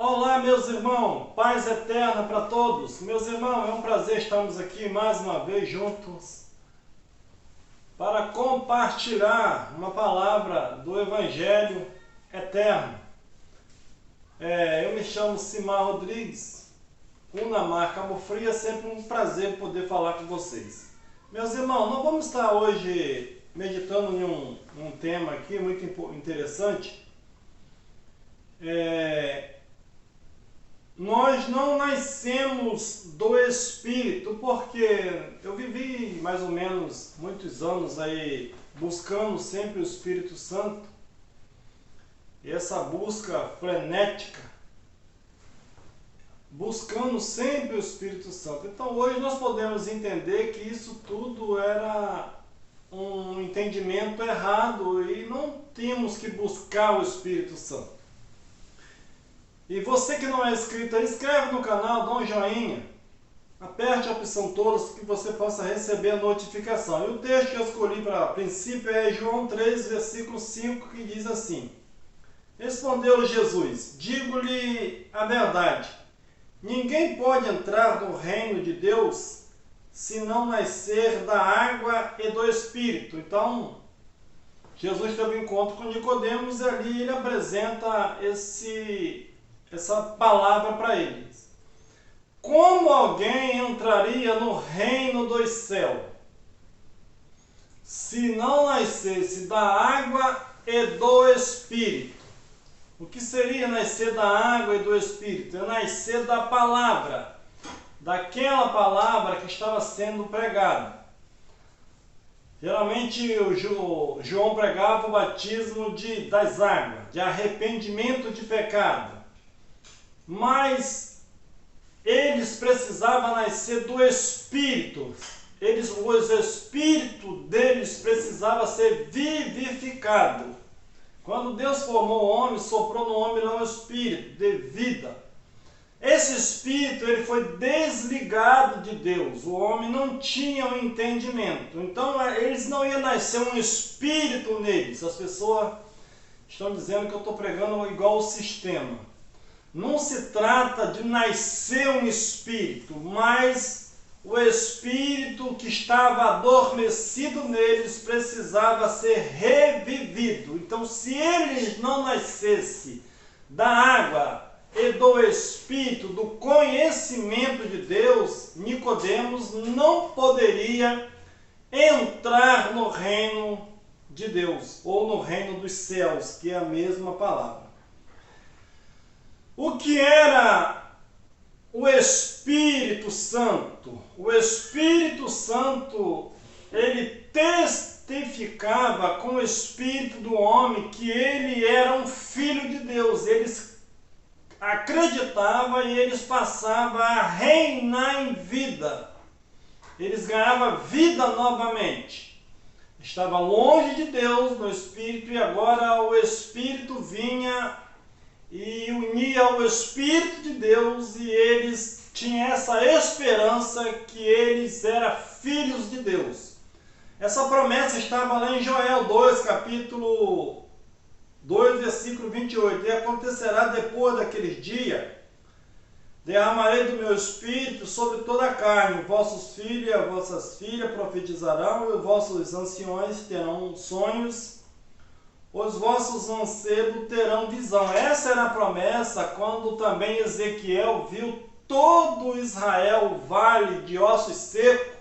Olá, meus irmãos, paz eterna para todos. Meus irmãos, é um prazer estarmos aqui mais uma vez juntos para compartilhar uma palavra do Evangelho eterno. Eu me chamo Simar Rodrigues, Unamar Cabo Frio, é sempre um prazer poder falar com vocês. Meus irmãos, nós vamos estar hoje meditando em um tema aqui muito interessante. Nós não nascemos do Espírito, porque eu vivi mais ou menos muitos anos aí buscando sempre o Espírito Santo, e essa busca frenética, buscando sempre o Espírito Santo. Então hoje nós podemos entender que isso tudo era um entendimento errado e não temos que buscar o Espírito Santo. E você que não é inscrito, inscreve no canal, dá um joinha, aperte a opção todas que você possa receber a notificação. E o texto que eu escolhi para princípio é João 3, versículo 5, que diz assim: Respondeu Jesus, digo-lhe a verdade, ninguém pode entrar no reino de Deus se não nascer da água e do Espírito. Então, Jesus teve um encontro com Nicodemos e ali ele apresenta essa palavra para eles. Como alguém entraria no reino dos céus se não nascesse da água e do Espírito? O que seria nascer da água e do Espírito? É nascer da palavra, daquela palavra que estava sendo pregada. Geralmente o João pregava o batismo das águas, de arrependimento de pecado. Mas eles precisavam nascer do Espírito. O Espírito deles precisava ser vivificado. Quando Deus formou o homem, soprou no homem lá um Espírito de vida. Esse Espírito ele foi desligado de Deus. O homem não tinha um entendimento. Então eles não iam nascer um Espírito neles. As pessoas estão dizendo que eu estou pregando igual o sistema. Não se trata de nascer um espírito, mas o espírito que estava adormecido neles precisava ser revivido. Então, se eles não nascessem da água e do Espírito, do conhecimento de Deus, Nicodemos não poderia entrar no reino de Deus, ou no reino dos céus, que é a mesma palavra. O que era o Espírito Santo? O Espírito Santo, ele testificava com o espírito do homem que ele era um filho de Deus. Eles acreditavam e eles passavam a reinar em vida. Eles ganhavam vida novamente. Estava longe de Deus no Espírito e agora o Espírito vinha e unia ao Espírito de Deus, e eles tinham essa esperança que eles eram filhos de Deus. Essa promessa estava lá em Joel 2, capítulo 2, versículo 28. E acontecerá depois daqueles dias, derramarei do meu Espírito sobre toda a carne, vossos filhos e vossas filhas profetizarão, e os vossos anciões terão sonhos, os vossos mancebos terão visão. Essa era a promessa quando também Ezequiel viu todo Israel, o vale de ossos secos,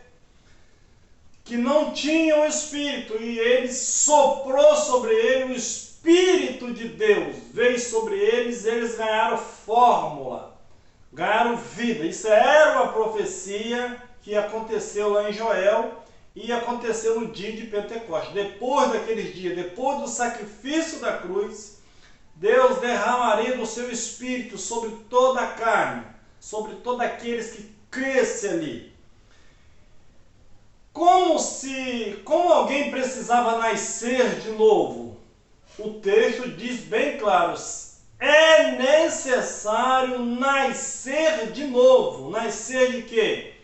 que não tinha o Espírito, e ele soprou sobre ele o Espírito de Deus, veio sobre eles, eles ganharam fórmula, ganharam vida. Isso era uma profecia que aconteceu lá em Joel, e aconteceu no dia de Pentecostes. Depois daqueles dias, depois do sacrifício da cruz, Deus derramaria do seu Espírito sobre toda a carne, sobre todos aqueles que crescem ali. Como alguém precisava nascer de novo? O texto diz bem claro, é necessário nascer de novo. Nascer de quê?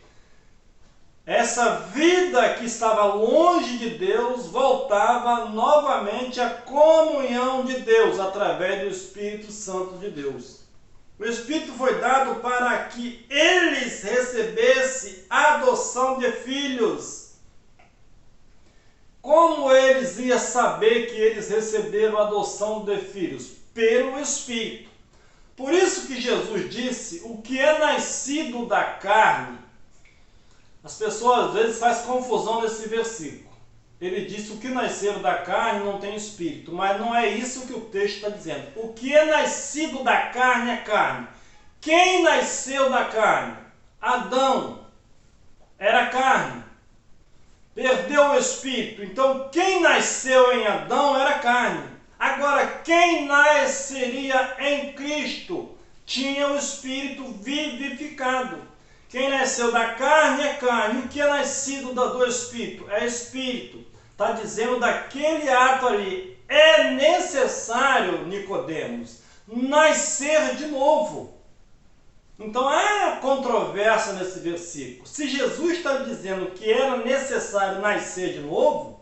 Essa vida que estava longe de Deus voltava novamente à comunhão de Deus através do Espírito Santo de Deus. O Espírito foi dado para que eles recebessem a adoção de filhos. Como eles iam saber que eles receberam a adoção de filhos? Pelo Espírito. Por isso que Jesus disse, o que é nascido da carne. As pessoas às vezes fazem confusão nesse versículo. Ele disse, o que nasceram da carne não tem espírito. Mas não é isso que o texto está dizendo. O que é nascido da carne é carne. Quem nasceu da carne? Adão. Era carne. Perdeu o espírito. Então quem nasceu em Adão era carne. Agora quem nasceria em Cristo tinha o espírito vivificado. Quem nasceu da carne é carne. O que é nascido do espírito? É espírito. Está dizendo daquele ato ali. É necessário, Nicodemos, nascer de novo. Então há controvérsia nesse versículo. Se Jesus está dizendo que era necessário nascer de novo,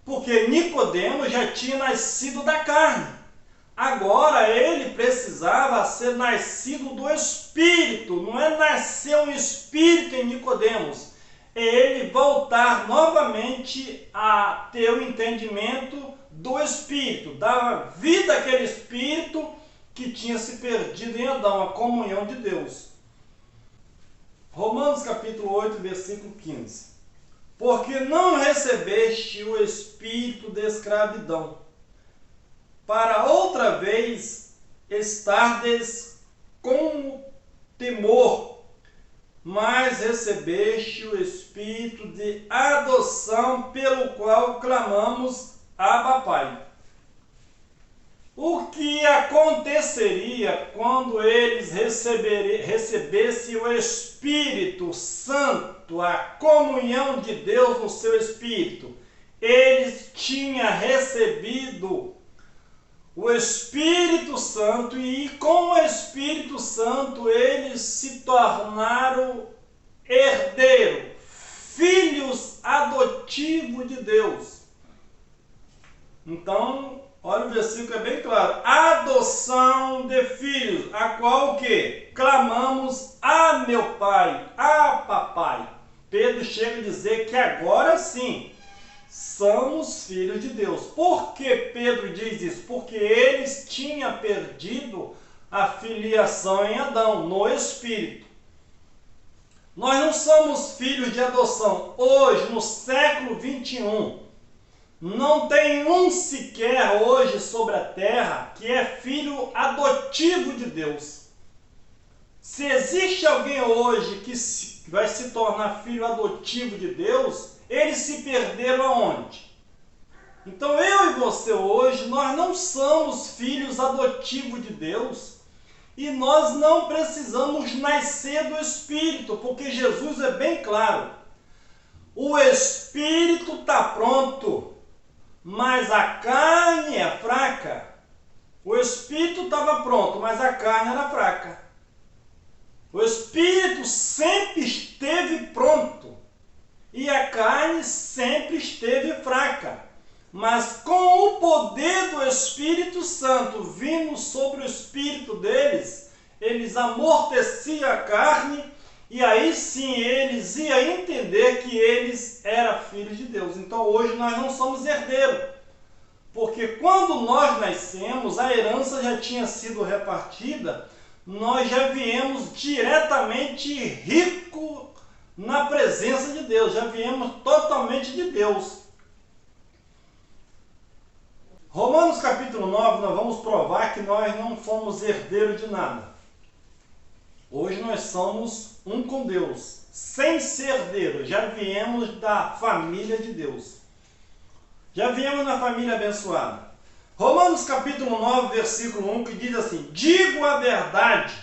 porque Nicodemos já tinha nascido da carne. Agora ele precisava ser nascido do Espírito. Não é nascer um Espírito em Nicodemos. É ele voltar novamente a ter o entendimento do Espírito. Dar vida àquele Espírito que tinha se perdido em Adão, a comunhão de Deus. Romanos capítulo 8, versículo 15. Porque não recebeste o espírito de escravidão, para outra vez estardes com temor, mas recebeste o espírito de adoção, pelo qual clamamos, Abba, Pai. O que aconteceria quando eles recebessem o Espírito Santo, a comunhão de Deus no seu Espírito? Eles tinham recebido o Espírito Santo e com o Espírito Santo eles se tornaram herdeiros, filhos adotivos de Deus. Então, olha, o versículo é bem claro. Adoção de filhos, a qual o quê? Clamamos a meu pai, a papai. Pedro chega a dizer que agora sim, somos filhos de Deus. Por que Pedro diz isso? Porque eles tinham perdido a filiação em Adão, no Espírito. Nós não somos filhos de adoção. Hoje, no século 21, não tem um sequer hoje sobre a terra que é filho adotivo de Deus. Se existe alguém hoje que vai se tornar filho adotivo de Deus, eles se perderam aonde? Então eu e você hoje, nós não somos filhos adotivos de Deus e nós não precisamos nascer do Espírito, porque Jesus é bem claro. O Espírito está pronto, mas a carne é fraca. O Espírito estava pronto, mas a carne era fraca. O Espírito sempre esteve pronto e a carne sempre esteve fraca. Mas com o poder do Espírito Santo vindo sobre o espírito deles, eles amorteciam a carne e aí sim eles iam entender que eles eram filhos de Deus. Então hoje nós não somos herdeiros, porque quando nós nascemos, a herança já tinha sido repartida, nós já viemos diretamente rico na presença de Deus, já viemos totalmente de Deus. Romanos capítulo 9, nós vamos provar que nós não fomos herdeiros de nada. Hoje nós somos um com Deus, sem ser herdeiro, já viemos da família de Deus. Já viemos na família abençoada. Romanos capítulo 9, versículo 1, que diz assim: digo a verdade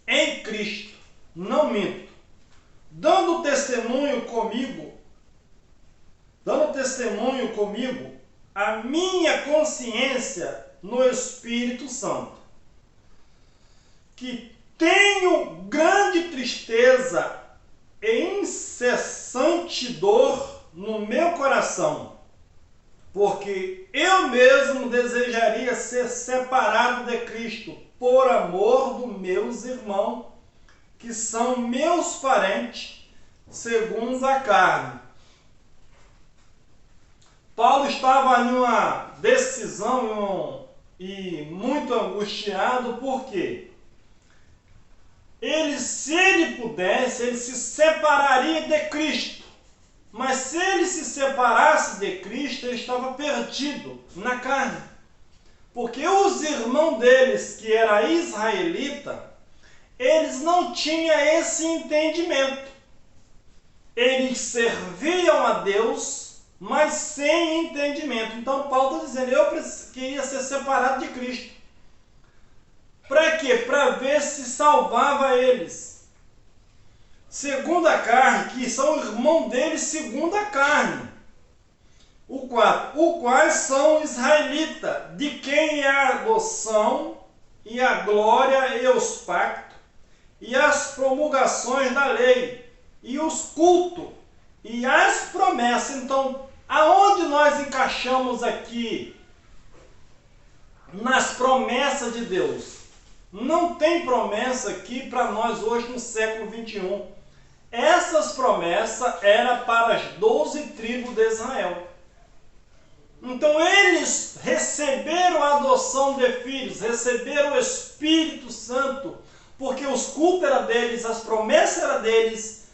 em Cristo, não minto, dando testemunho comigo, a minha consciência no Espírito Santo, que tenho grande tristeza e incessante dor no meu coração, porque eu mesmo desejaria ser separado de Cristo por amor dos meus irmãos, que são meus parentes, segundo a carne. Paulo estava em uma decisão e muito angustiado, porque se ele pudesse, ele se separaria de Cristo. Mas se ele se separasse de Cristo, ele estava perdido na carne. Porque os irmãos deles, que era israelita, eles não tinham esse entendimento. Eles serviam a Deus, mas sem entendimento. Então Paulo está dizendo, eu queria ser separado de Cristo. Para quê? Para ver se salvava eles. Segundo a carne, que são irmãos deles segundo a carne. O 4. O quais são israelitas, de quem é a adoção, e a glória, e os pactos, e as promulgações da lei, e os cultos, e as promessas. Então, aonde nós encaixamos aqui nas promessas de Deus? Não tem promessa aqui para nós hoje no século 21. Essas promessas eram para as 12 tribos de Israel. Então eles receberam a adoção de filhos, receberam o Espírito Santo, porque os cultos eram deles, as promessas eram deles,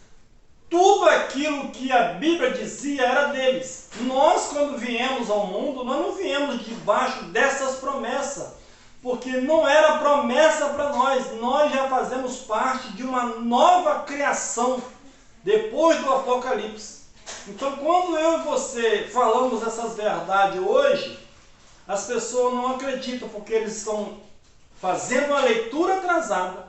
tudo aquilo que a Bíblia dizia era deles. Nós, quando viemos ao mundo, nós não viemos debaixo dessas promessas, porque não era promessa para nós já fazemos parte de uma nova criação depois do Apocalipse. Então, quando eu e você falamos essas verdades hoje, as pessoas não acreditam, porque eles estão fazendo uma leitura atrasada,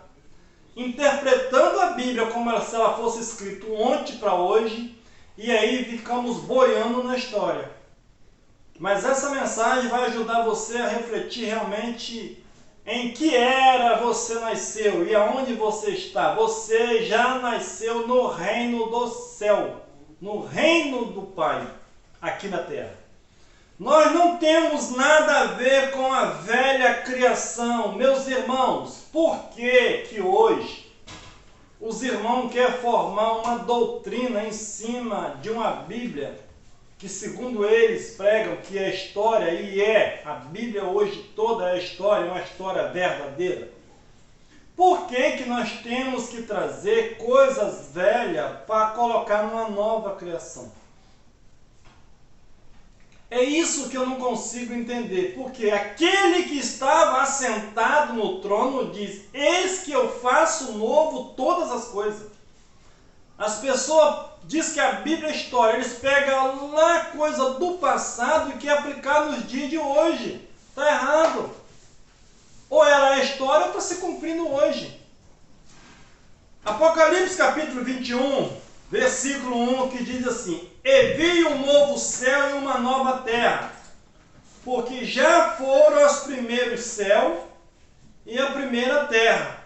interpretando a Bíblia como se ela fosse escrita ontem para hoje, e aí ficamos boiando na história. Mas essa mensagem vai ajudar você a refletir realmente em que era você nasceu e aonde você está. Você já nasceu no reino do céu, no reino do Pai, aqui na terra. Nós não temos nada a ver com a velha criação, meus irmãos. Por que que hoje os irmãos querem formar uma doutrina em cima de uma Bíblia que, segundo eles, pregam que é história, e a Bíblia hoje toda é história, uma história verdadeira? Por que que nós temos que trazer coisas velhas para colocar numa nova criação? É isso que eu não consigo entender, porque aquele que estava assentado no trono diz, eis que eu faço novo todas as coisas. As pessoas dizem que a Bíblia é história, eles pegam lá coisa do passado e querem aplicar nos dias de hoje. Está errado. Ou ela é história ou está se cumprindo hoje. Apocalipse capítulo 21, versículo 1, que diz assim, e vi um novo céu e uma nova terra, porque já foram os primeiros céus e a primeira terra,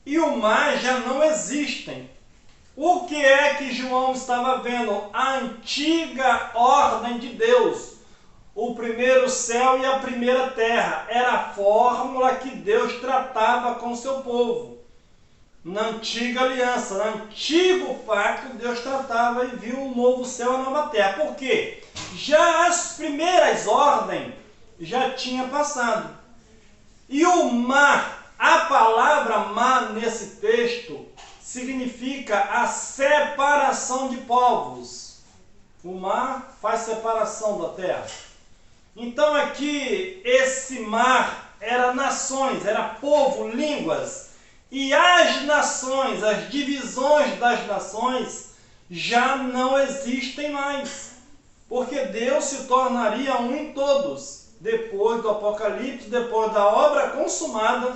e o mar já não existem. O que é que João estava vendo? A antiga ordem de Deus. O primeiro céu e a primeira terra. Era a fórmula que Deus tratava com o seu povo. Na antiga aliança, no antigo pacto, Deus tratava e viu um novo céu e uma nova terra. Por quê? Já as primeiras ordens já tinham passado. E o mar, a palavra mar nesse texto, significa a separação de povos. O mar faz separação da terra. Então aqui, esse mar era nações, era povo, línguas. E as nações, as divisões das nações, já não existem mais. Porque Deus se tornaria um em todos. Depois do Apocalipse, depois da obra consumada,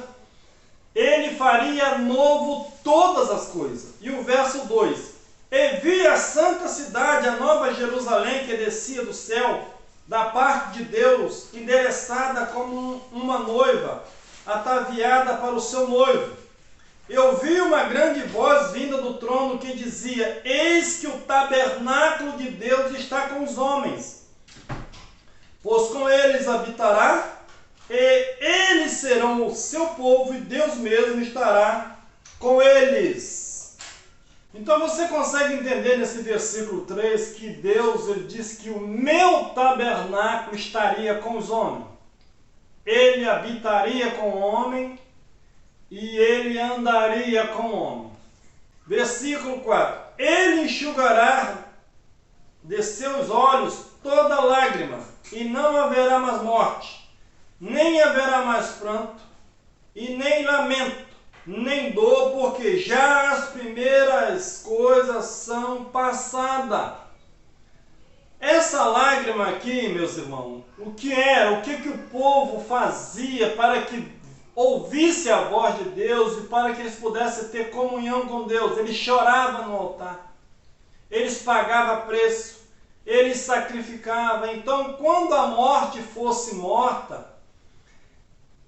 Ele faria novo todas as coisas. E o verso 2. E vi a santa cidade, a nova Jerusalém, que descia do céu, da parte de Deus, endereçada como uma noiva, ataviada para o seu noivo. Eu vi uma grande voz vinda do trono que dizia, eis que o tabernáculo de Deus está com os homens. pois com eles habitará, e eles serão o seu povo, e Deus mesmo estará com eles. Então você consegue entender nesse versículo 3 que Deus ele diz que o meu tabernáculo estaria com os homens. Ele habitaria com o homem e ele andaria com o homem. Versículo 4. Ele enxugará de seus olhos toda lágrima, e não haverá mais morte, nem haverá mais pranto, e nem lamento, nem dor, porque já as primeiras coisas são passadas. Essa lágrima aqui, meus irmãos, o que era? O que o povo fazia para que ouvisse a voz de Deus e para que eles pudessem ter comunhão com Deus? Eles choravam no altar, eles pagavam preço, eles sacrificavam. Então, quando a morte fosse morta,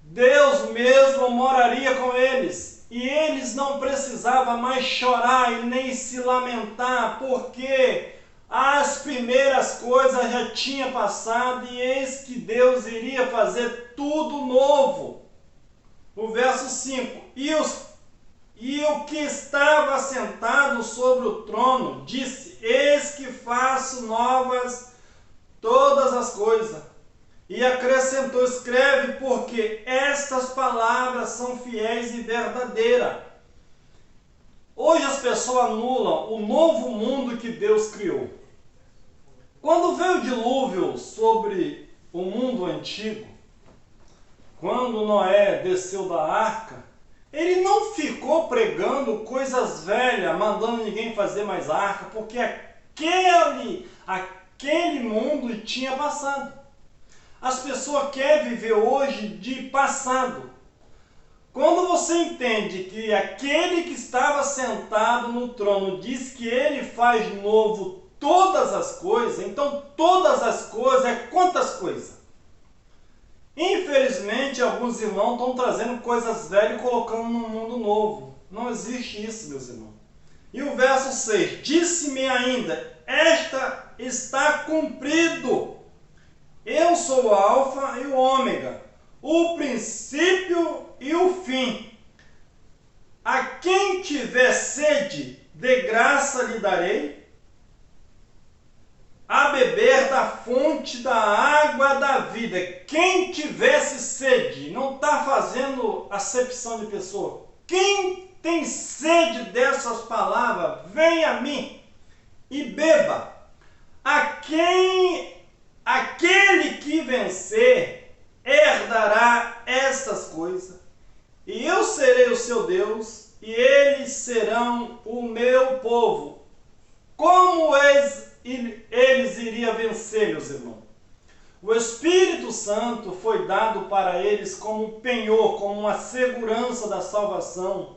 Deus mesmo moraria com eles, e eles não precisavam mais chorar e nem se lamentar, porque as primeiras coisas já tinham passado e eis que Deus iria fazer tudo novo. O verso 5: E o que estava sentado sobre o trono disse: Eis que faço novas todas as coisas. E acrescentou: escreve, porque estas palavras são fiéis e verdadeiras. Hoje as pessoas anulam o novo mundo que Deus criou. Quando veio o dilúvio sobre o mundo antigo, quando Noé desceu da arca, ele não ficou pregando coisas velhas, mandando ninguém fazer mais arca, porque aquele mundo tinha passado. As pessoas querem viver hoje de passado. Quando você entende que aquele que estava sentado no trono diz que ele faz novo todas as coisas, então todas as coisas é quantas coisas? Infelizmente, alguns irmãos estão trazendo coisas velhas e colocando no mundo novo. Não existe isso, meus irmãos. E o verso 6, disse-me ainda, esta está cumprido. Eu sou o Alfa e o Ômega, o princípio e o fim. A quem tiver sede, de graça lhe darei a beber da fonte da água da vida. Quem tivesse sede, não está fazendo acepção de pessoa. Quem tem sede dessas palavras, vem a mim e beba. Aquele que vencer herdará estas coisas, e eu serei o seu Deus, e eles serão o meu povo. Como eles iriam vencer, meus irmãos? O Espírito Santo foi dado para eles como um penhor, como uma segurança da salvação,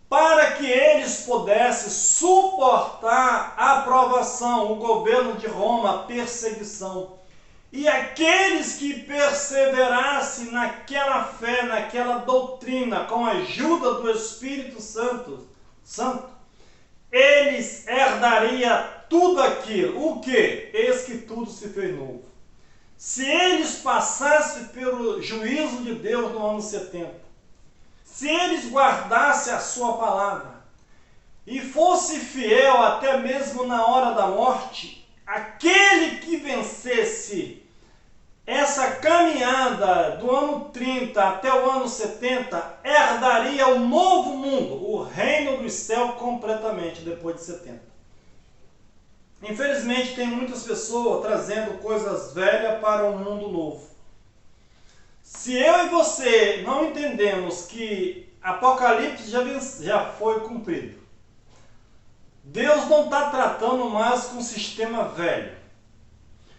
para que eles pudessem suportar a provação, o governo de Roma, a perseguição. E aqueles que perseverassem naquela fé, naquela doutrina, com a ajuda do Espírito Santo, eles herdariam tudo aquilo. O que? Eis que tudo se fez novo. Se eles passassem pelo juízo de Deus no ano 70, se eles guardassem a sua palavra e fosse fiel até mesmo na hora da morte, aquele que vencesse essa caminhada do ano 30 até o ano 70, herdaria o novo mundo, o reino dos céus completamente depois de 70. Infelizmente tem muitas pessoas trazendo coisas velhas para um mundo novo. Se eu e você não entendemos que Apocalipse já foi cumprido, Deus não está tratando mais com o sistema velho.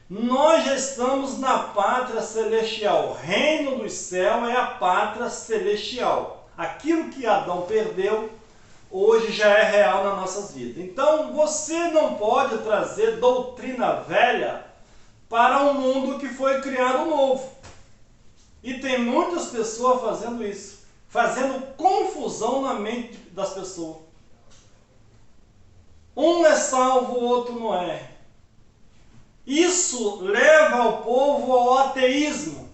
Nós já estamos na pátria celestial. O reino dos céus é a pátria celestial. Aquilo que Adão perdeu, hoje já é real nas nossas vidas. Então você não pode trazer doutrina velha para um mundo que foi criado novo. E tem muitas pessoas fazendo isso, fazendo confusão na mente das pessoas. Um é salvo, o outro não é. Isso leva o povo ao ateísmo,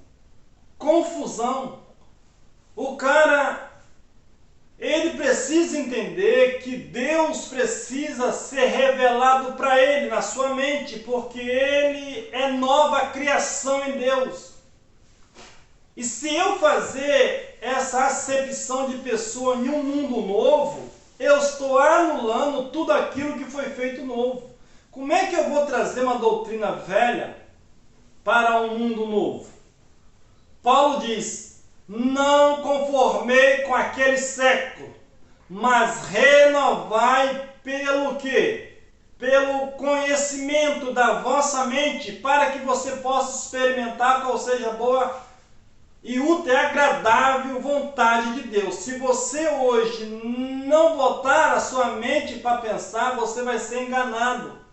confusão. O cara, ele precisa entender que Deus precisa ser revelado para ele, na sua mente, porque ele é nova criação em Deus. E se eu fazer essa acepção de pessoa em um mundo novo, eu estou anulando tudo aquilo que foi feito novo. Como é que eu vou trazer uma doutrina velha para um mundo novo? Paulo diz: não conformei com aquele século, mas renovai pelo quê? Pelo conhecimento da vossa mente, para que você possa experimentar qual seja a boa e útil e agradável vontade de Deus. Se você hoje não botar a sua mente para pensar, você vai ser enganado.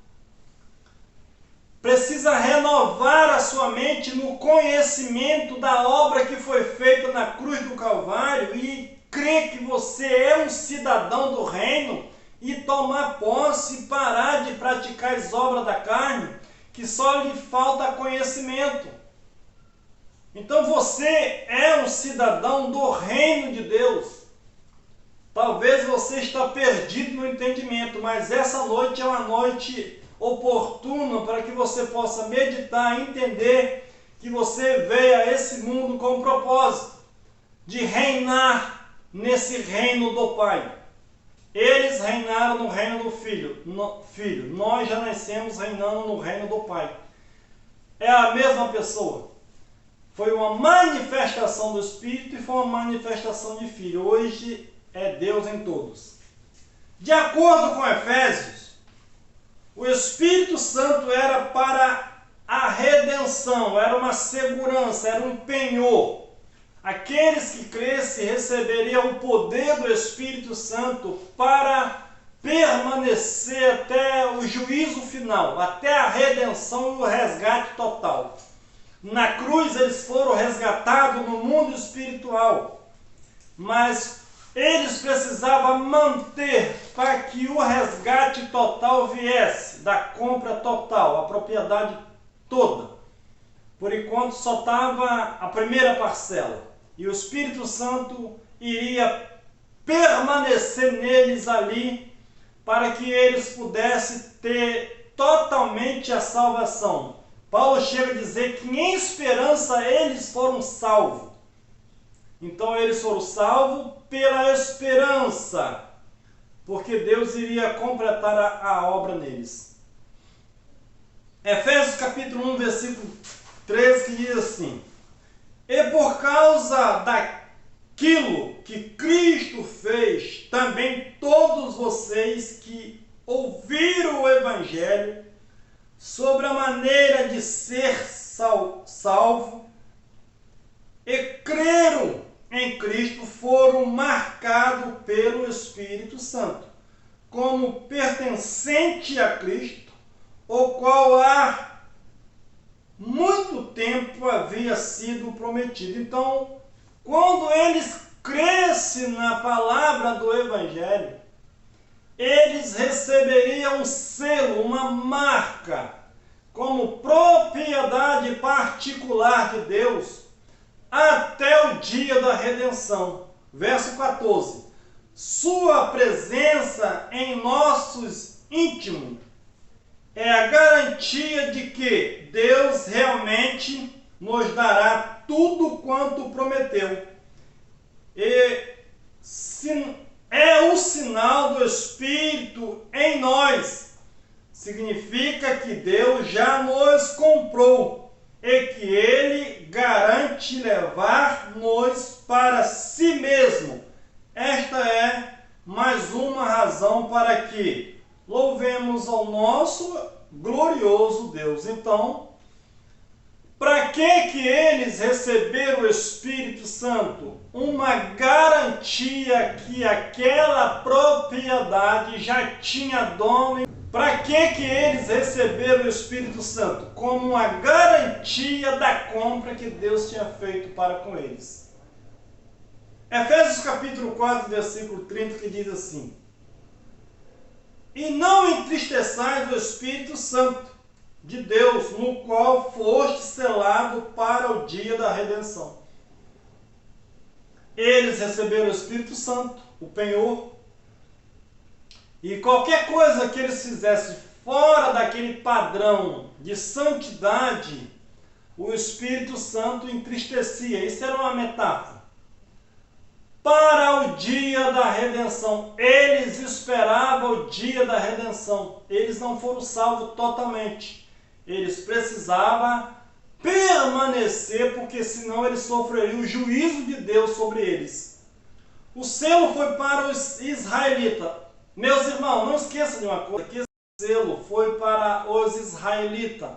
Precisa renovar a sua mente no conhecimento da obra que foi feita na cruz do Calvário e crer que você é um cidadão do reino e tomar posse e parar de praticar as obras da carne, que só lhe falta conhecimento. Então você é um cidadão do reino de Deus. Talvez você está perdido no entendimento, mas essa noite é uma noite oportuna para que você possa meditar e entender que você veio a esse mundo com o propósito de reinar nesse reino do Pai. Eles reinaram no reino do Filho. Nós já nascemos reinando no reino do Pai. É a mesma pessoa. Foi uma manifestação do Espírito e foi uma manifestação de Filho. Hoje é Deus em todos. De acordo com Efésios, o Espírito Santo era para a redenção, era uma segurança, era um penhor. Aqueles que crescem receberiam o poder do Espírito Santo para permanecer até o juízo final, até a redenção e o resgate total. Na cruz eles foram resgatados no mundo espiritual, mas eles precisavam manter para que o resgate total viesse, da compra total, a propriedade toda. Por enquanto só estava a primeira parcela. E o Espírito Santo iria permanecer neles ali, para que eles pudessem ter totalmente a salvação. Paulo chega a dizer que em esperança eles foram salvos. Então eles foram salvos pela esperança, porque Deus iria completar a obra neles. Efésios capítulo 1, versículo 13, que diz assim: e por causa daquilo que Cristo fez, também todos vocês que ouviram o Evangelho sobre a maneira de ser salvo e creram em Cristo, foram marcados pelo Espírito Santo como pertencente a Cristo, o qual há muito tempo havia sido prometido. Então, quando eles crescem na palavra do Evangelho, eles receberiam um selo, uma marca, como propriedade particular de Deus, até o dia da redenção. Verso 14. Sua presença em nossos íntimos é a garantia de que Deus realmente nos dará tudo quanto prometeu. E é o sinal do Espírito em nós. Significa que Deus já nos comprou e que Ele garante levar-nos para si mesmo. Esta é mais uma razão para que louvemos ao nosso glorioso Deus. Então, para que eles receberam o Espírito Santo? Uma garantia que aquela propriedade já tinha dono. Para que eles receberam o Espírito Santo? Como uma garantia da compra que Deus tinha feito para com eles. Efésios capítulo 4, versículo 30, que diz assim: e não entristeçais o Espírito Santo, de Deus, no qual foste selado para o dia da redenção. Eles receberam o Espírito Santo, o penhor, e qualquer coisa que eles fizessem fora daquele padrão de santidade, o Espírito Santo entristecia. Isso era uma metáfora. Para o dia da redenção. Eles esperavam o dia da redenção. Eles não foram salvos totalmente. Eles precisavam permanecer, porque senão eles sofreriam o juízo de Deus sobre eles. O selo foi para os israelitas. Meus irmãos, não esqueçam de uma coisa, que esse selo foi para os israelitas.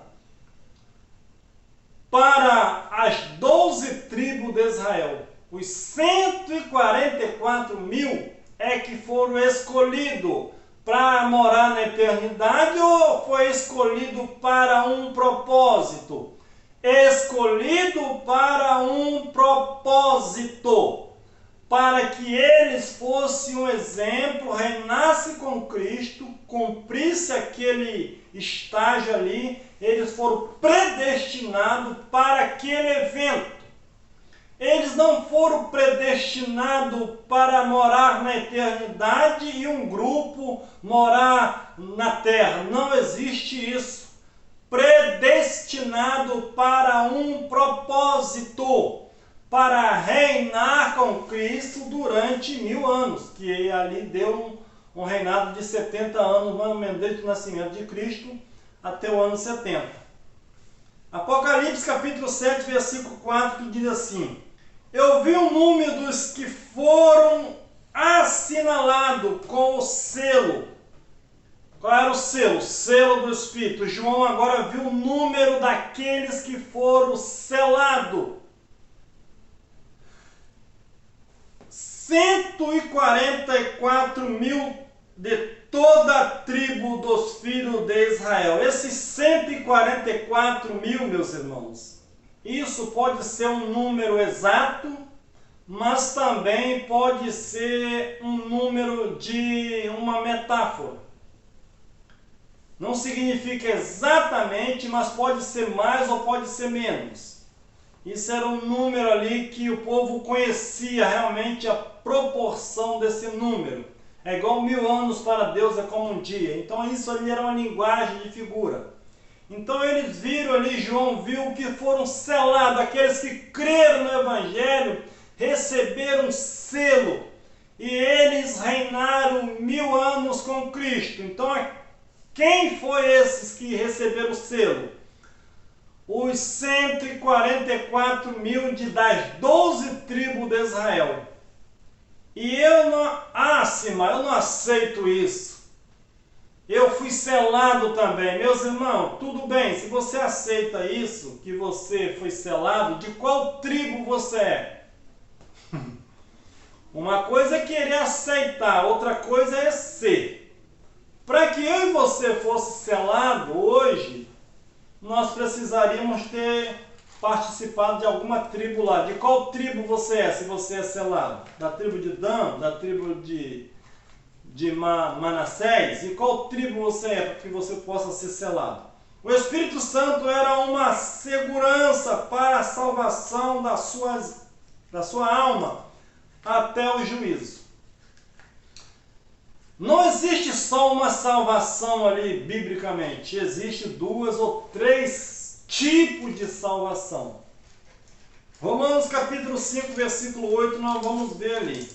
Para as 12 tribos de Israel. Os 144 mil é que foram escolhidos para morar na eternidade, ou foi escolhido para um propósito? Escolhido para um propósito, para que eles fossem um exemplo, reinassem com Cristo, cumprisse aquele estágio ali. Eles foram predestinados para aquele evento. Eles não foram predestinados para morar na eternidade e um grupo morar na terra. Não existe isso. Predestinado para um propósito, para reinar com Cristo durante 1000 anos, que ali deu um reinado de 70 anos, mais ou menos, desde o nascimento de Cristo até o ano 70. Apocalipse capítulo 7, versículo 4, que diz assim: eu vi o número dos que foram assinalados com o selo. Qual era o selo? O selo do Espírito. João agora viu o número daqueles que foram selados. 144 mil de toda a tribo dos filhos de Israel. Esses 144 mil, meus irmãos, isso pode ser um número exato, mas também pode ser um número de uma metáfora. Não significa exatamente, mas pode ser mais ou pode ser menos. Isso era um número ali que o povo conhecia realmente a proporção desse número. É igual 1000 anos para Deus é como um dia. Então isso ali era uma linguagem de figura. Então eles viram ali, João viu que foram selados, aqueles que creram no Evangelho, receberam selo, e eles reinaram 1000 anos com Cristo. Então quem foi esses que receberam o selo? Os 144 mil das 12 tribos de Israel. E eu não aceito isso. Eu fui selado também. Meus irmãos, tudo bem, se você aceita isso, que você foi selado, de qual tribo você é? Uma coisa é querer aceitar, outra coisa é ser. Para que eu e você fosse selado hoje, nós precisaríamos ter participado de alguma tribo lá. De qual tribo você é, se você é selado? Da tribo de Dan? Da tribo de Manassés? E qual tribo você é, para que você possa ser selado? O Espírito Santo era uma segurança para a salvação da sua alma até o juízo. Não existe só uma salvação ali, biblicamente. Existe 2 ou 3 tipos de salvação. Romanos capítulo 5, versículo 8, nós vamos ver ali.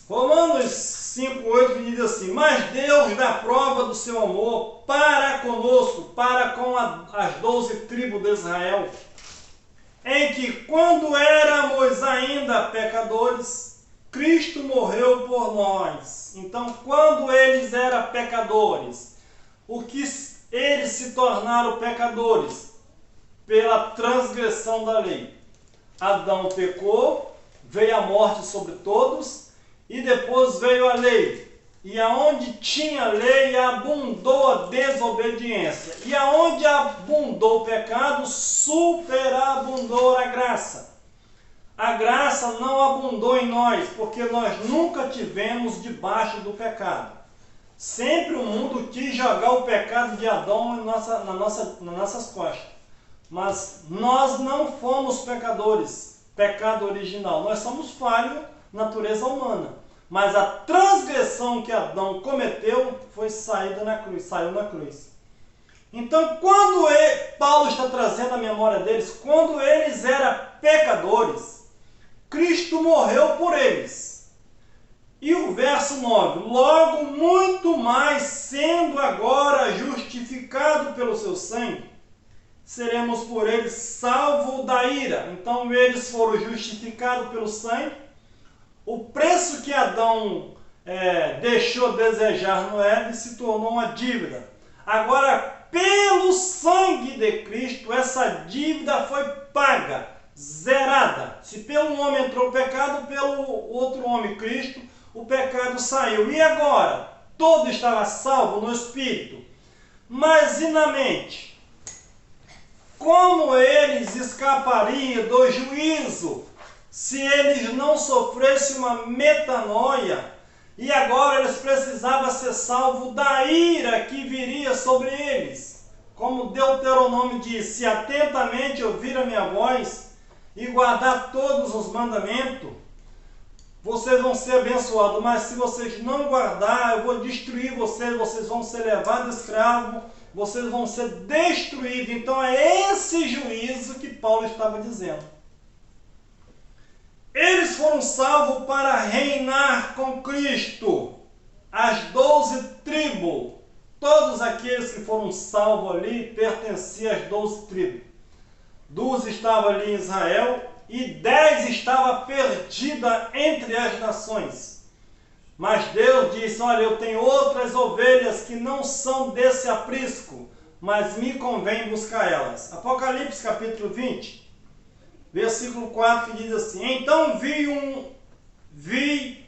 Romanos 5, 8 diz assim: mas Deus dá prova do seu amor para conosco, para com as 12 tribos de Israel, em que quando éramos ainda pecadores, Cristo morreu por nós. Então, quando eles eram pecadores, o que eles se tornaram pecadores? Pela transgressão da lei. Adão pecou, veio a morte sobre todos, e depois veio a lei. E aonde tinha lei, abundou a desobediência. E aonde abundou o pecado, superabundou a graça. A graça não abundou em nós, porque nós nunca tivemos debaixo do pecado. Sempre o mundo quis jogar o pecado de Adão nas nossas costas. Mas nós não fomos pecadores, pecado original. Nós somos falhos, natureza humana. Mas a transgressão que Adão cometeu foi saiu na cruz. Então, quando Paulo está trazendo a memória deles, quando eles eram pecadores, Cristo morreu por eles. E o verso 9, logo muito mais sendo agora justificado pelo seu sangue, seremos por eles salvos da ira. Então eles foram justificados pelo sangue. O preço que Adão deixou desejar no Éden se tornou uma dívida. Agora, pelo sangue de Cristo, essa dívida foi paga, zerada. Se pelo homem entrou o pecado, pelo outro homem, Cristo, o pecado saiu. E agora? Todo estava salvo no espírito, mas e na mente? Como eles escapariam do juízo se eles não sofressem uma metanoia? E agora eles precisavam ser salvos da ira que viria sobre eles. Como Deuteronômio diz, se atentamente ouvir a minha voz e guardar todos os mandamentos, vocês vão ser abençoados, mas se vocês não guardar, eu vou destruir vocês, vocês vão ser levados escravos, vocês vão ser destruídos. Então é esse juízo que Paulo estava dizendo. Eles foram salvos para reinar com Cristo. As 12 tribos, todos aqueles que foram salvos ali, pertenciam às 12 tribos. 12 estavam ali em Israel, e 10 estava perdida entre as nações. Mas Deus disse, olha, eu tenho outras ovelhas que não são desse aprisco, mas me convém buscar elas. Apocalipse capítulo 20, versículo 4, que diz assim, então vi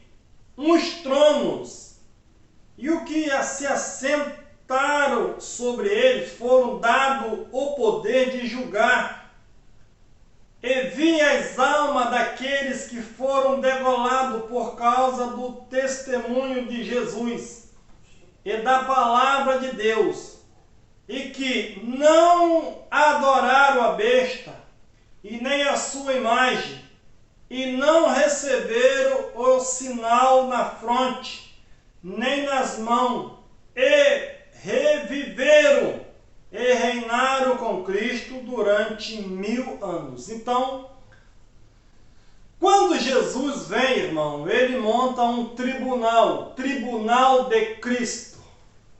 uns tronos, e o que se assentaram sobre eles foram dado o poder de julgar. E vi as almas daqueles que foram degolados por causa do testemunho de Jesus e da palavra de Deus, e que não adoraram a besta e nem a sua imagem, e não receberam o sinal na fronte, nem nas mãos, e reviveram e reinaram com Cristo durante 1000 anos. Então, quando Jesus vem, irmão, ele monta um tribunal de Cristo,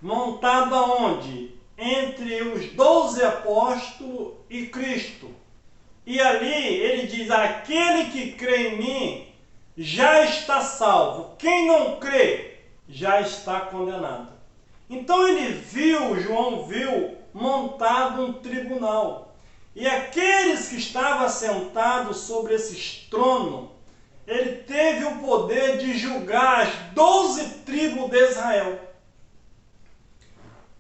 montado aonde? Entre os 12 apóstolos e Cristo. E ali ele diz, aquele que crê em mim já está salvo, quem não crê já está condenado. Então João viu montado um tribunal. E aqueles que estavam sentados sobre esses tronos, ele teve o poder de julgar as 12 tribos de Israel.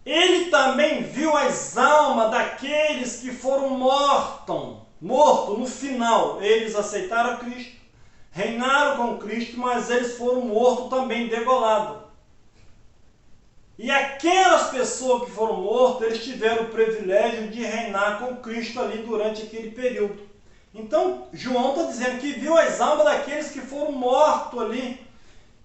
Ele também viu as almas daqueles que foram mortos no final. Eles aceitaram a Cristo, reinaram com Cristo, mas eles foram mortos também, degolados. E aquelas pessoas que foram mortas, eles tiveram o privilégio de reinar com Cristo ali durante aquele período. Então, João está dizendo que viu as almas daqueles que foram mortos ali.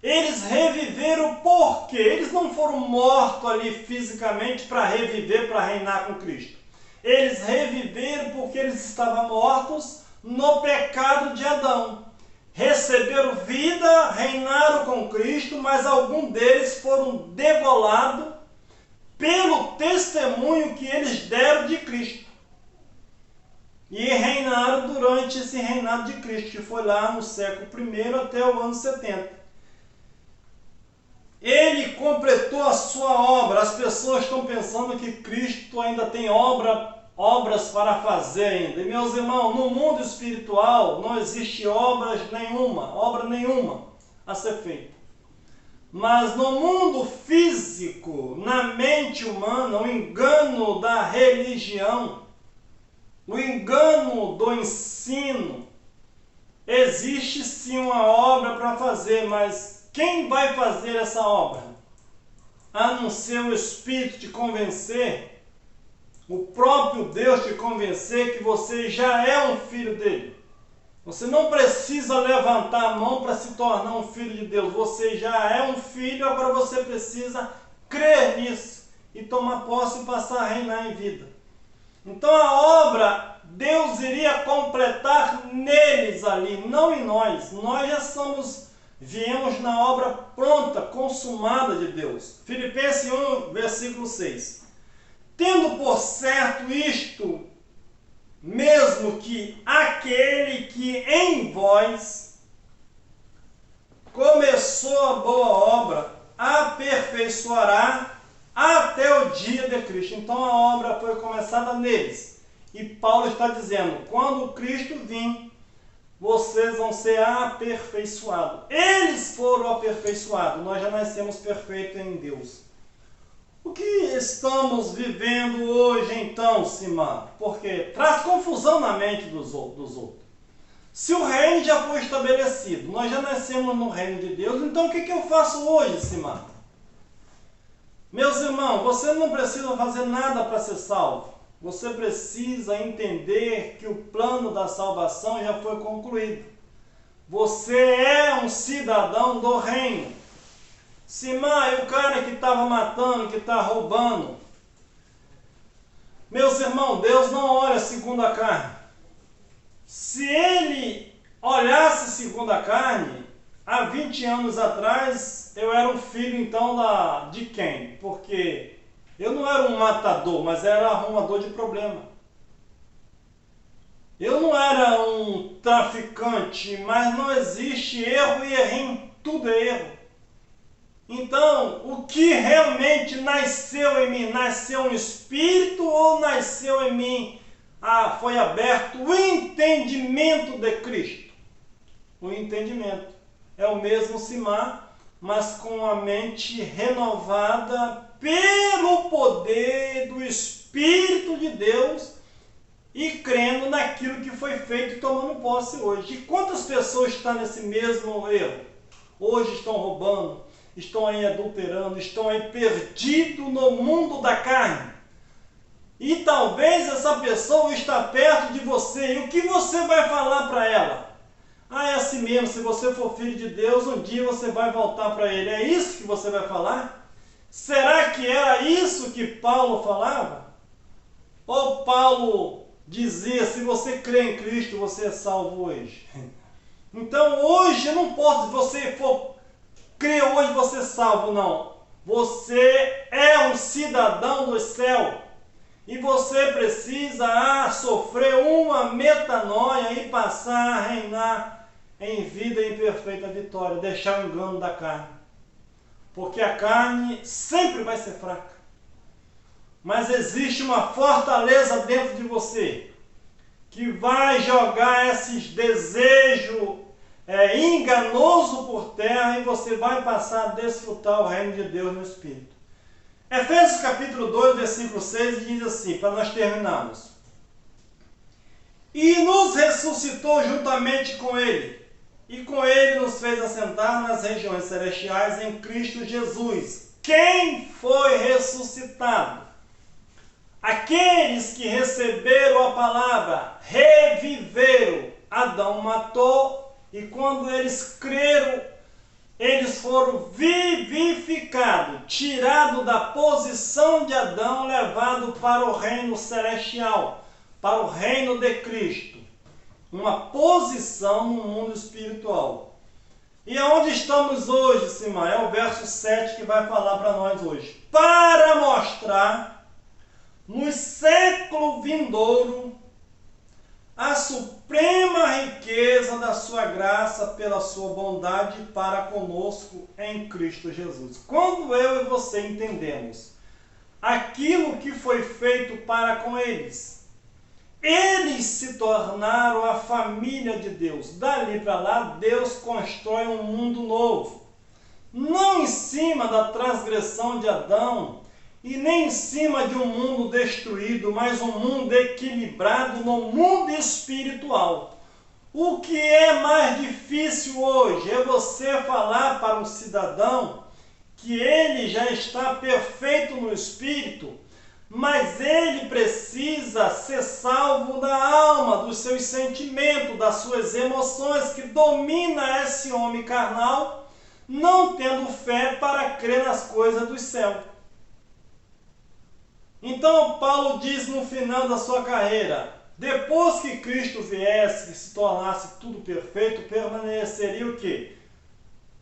Eles reviveram por quê? Eles não foram mortos ali fisicamente para reviver, para reinar com Cristo. Eles reviveram porque eles estavam mortos no pecado de Adão. Receberam vida, reinaram com Cristo, mas alguns deles foram degolados pelo testemunho que eles deram de Cristo. E reinaram durante esse reinado de Cristo, que foi lá no século I até o ano 70. Ele completou a sua obra. As pessoas estão pensando que Cristo ainda tem obras para fazer ainda. E meus irmãos, no mundo espiritual não existe obra nenhuma a ser feita. Mas no mundo físico, na mente humana, o engano da religião, o engano do ensino, existe sim uma obra para fazer, mas quem vai fazer essa obra? a não ser o Espírito te convencer, o próprio Deus te convencer que você já é um filho dele. Você não precisa levantar a mão para se tornar um filho de Deus. Você já é um filho, agora você precisa crer nisso e tomar posse e passar a reinar em vida. Então a obra, Deus iria completar neles ali, não em nós. Nós já viemos na obra pronta, consumada de Deus. Filipenses 1, versículo 6. Tendo por certo isto, mesmo que aquele que em vós começou a boa obra, aperfeiçoará até o dia de Cristo. Então a obra foi começada neles. E Paulo está dizendo, quando Cristo vir, vocês vão ser aperfeiçoados. Eles foram aperfeiçoados, nós já nascemos perfeitos em Deus. O que estamos vivendo hoje então, Simã? Porque traz confusão na mente dos outros. Se o reino já foi estabelecido, nós já nascemos no reino de Deus, então o que eu faço hoje, Simã? Meus irmãos, você não precisa fazer nada para ser salvo. Você precisa entender que o plano da salvação já foi concluído. Você é um cidadão do reino. Simã, é o cara que estava matando, que está roubando. Meus irmãos, Deus não olha segundo a carne. Se ele olhasse segundo a carne, há 20 anos atrás, eu era um filho então de quem? Porque eu não era um matador, mas era arrumador de problema. Eu não era um traficante, mas não existe erro e errinho, tudo é erro. Então, o que realmente nasceu em mim? Nasceu um espírito ou nasceu em mim? Foi aberto o entendimento de Cristo. O entendimento. É o mesmo Simã, mas com a mente renovada pelo poder do Espírito de Deus e crendo naquilo que foi feito e tomando posse hoje. E quantas pessoas estão nesse mesmo erro? Hoje estão roubando, estão aí adulterando, estão aí perdidos no mundo da carne. E talvez essa pessoa está perto de você. E o que você vai falar para ela? É assim mesmo, se você for filho de Deus, um dia você vai voltar para Ele. É isso que você vai falar? Será que era isso que Paulo falava? Ou Paulo dizia, se você crê em Cristo, você é salvo hoje? Então hoje não pode, se você for crer hoje, você é salvo, não. Você é um cidadão do céu. E você precisa sofrer uma metanoia e passar a reinar em vida e em perfeita vitória. Deixar o engano da carne. Porque a carne sempre vai ser fraca. Mas existe uma fortaleza dentro de você que vai jogar esses desejos enganosos por terra e você vai passar a desfrutar o reino de Deus no Espírito. Efésios capítulo 2, versículo 6 diz assim, para nós terminarmos. E nos ressuscitou juntamente com Ele, e com Ele nos fez assentar nas regiões celestiais em Cristo Jesus. Quem foi ressuscitado? Aqueles que receberam a palavra, reviveram. Adão matou, e quando eles creram, eles foram vivificados, tirados da posição de Adão, levados para o reino celestial, para o reino de Cristo. Uma posição no mundo espiritual. E aonde estamos hoje, Simã? É o verso 7 que vai falar para nós hoje. Para mostrar no século vindouro a suprema riqueza da sua graça pela sua bondade para conosco em Cristo Jesus. Quando eu e você entendemos aquilo que foi feito para com eles, eles se tornaram a família de Deus. Dali para lá, Deus constrói um mundo novo. Não em cima da transgressão de Adão, e nem em cima de um mundo destruído, mas um mundo equilibrado no mundo espiritual. O que é mais difícil hoje é você falar para um cidadão que ele já está perfeito no espírito, mas ele precisa ser salvo da alma, dos seus sentimentos, das suas emoções, que domina esse homem carnal, não tendo fé para crer nas coisas do céu. Então Paulo diz no final da sua carreira, depois que Cristo viesse e se tornasse tudo perfeito, permaneceria o quê?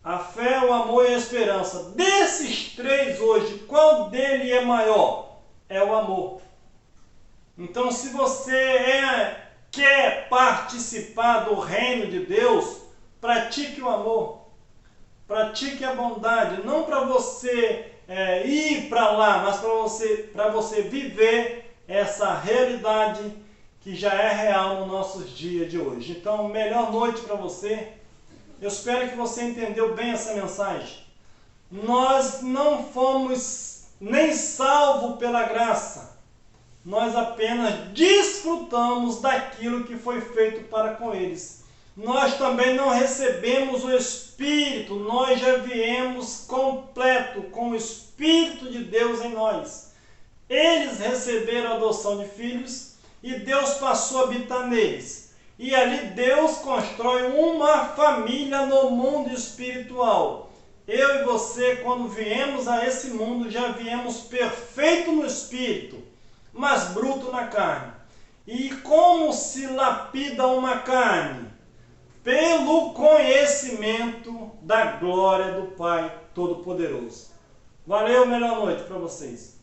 A fé, o amor e a esperança. Desses três hoje, qual dele é maior? É o amor. Então, se você quer participar do reino de Deus, pratique o amor, pratique a bondade, não para você ir para lá, mas para você viver essa realidade que já é real nos nossos dias de hoje. Então, melhor noite para você. Eu espero que você entendeu bem essa mensagem. Nós não fomos nem salvos pela graça. Nós apenas desfrutamos daquilo que foi feito para com eles. Nós também não recebemos o Espírito, nós já viemos completo com o Espírito de Deus em nós. Eles receberam a adoção de filhos e Deus passou a habitar neles. E ali Deus constrói uma família no mundo espiritual. Eu e você, quando viemos a esse mundo, já viemos perfeito no espírito, mas bruto na carne. E como se lapida uma carne? Pelo conhecimento da glória do Pai Todo-Poderoso. Valeu, melhor noite para vocês.